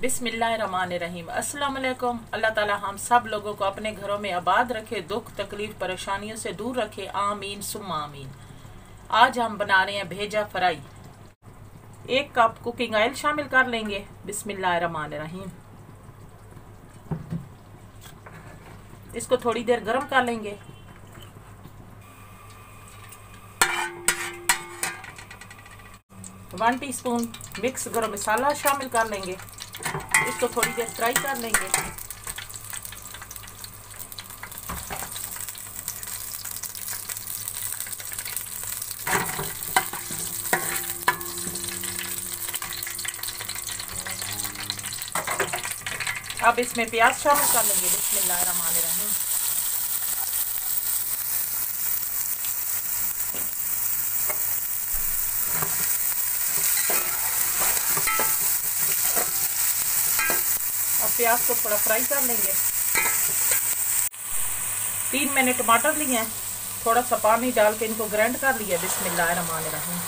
बिस्मिल्लाहिर्रहमानिर्रहीम। अस्सलाम वालेकुम। अल्लाह ताला हम सब लोगों को अपने घरों में आबाद रखे, दुख तकलीफ परेशानियों से दूर रखे, आमीन सुम्मा आमीन। आज हम बना रहे हैं भेजा फ्राई। 1 कप कुकिंग ऑयल शामिल कर लेंगे। बिस्मिल्लाहिर्रहमानिर्रहीम। इसको थोड़ी देर गर्म कर लेंगे। वन टीस्पून मिक्स गरम मसाला शामिल कर लेंगे। इसको थोड़ी देर फ्राई कर लेंगे। अब इसमें प्याज शामिल कर लेंगे। बिस्मिल्लाहिर्रहमानिर्रहीम। अब प्याज को थोड़ा फ्राई कर लेंगे। 3 मैंने टमाटर लिए हैं, थोड़ा सा पानी डाल के इनको ग्राइंड कर लिया। बिस्मिल्लाहिर्रहमानिर्रहीम।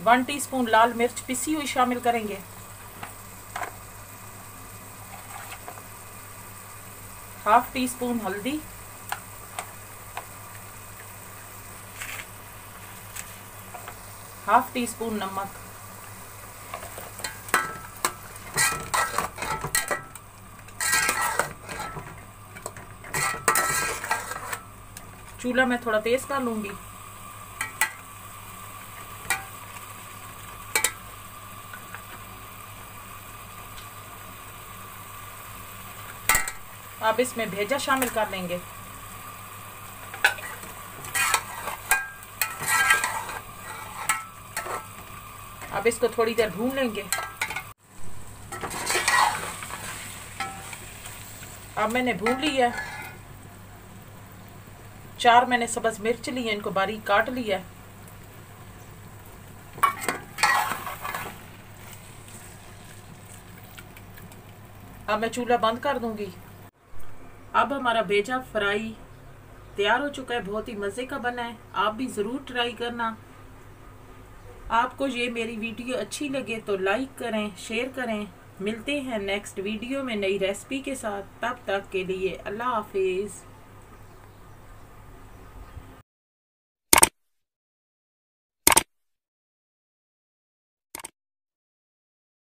वन टीस्पून लाल मिर्च पिसी हुई शामिल करेंगे। हाफ टी स्पून हल्दी, हाफ टी स्पून नमक, चूल्हा मैं थोड़ा तेज कर लूंगी। अब इसमें भेजा शामिल कर लेंगे। अब इसको थोड़ी देर भून लेंगे। अब मैंने भून लिया। 4 मैंने सब्ज मिर्च ली है, इनको बारीक काट लिया। अब मैं चूल्हा बंद कर दूंगी। अब हमारा भेजा फ्राई तैयार हो चुका है। बहुत ही मज़े का बना है, आप भी ज़रूर ट्राई करना। आपको ये मेरी वीडियो अच्छी लगे तो लाइक करें, शेयर करें। मिलते हैं नेक्स्ट वीडियो में नई रेसिपी के साथ। तब तक के लिए अल्लाह हाफिज़।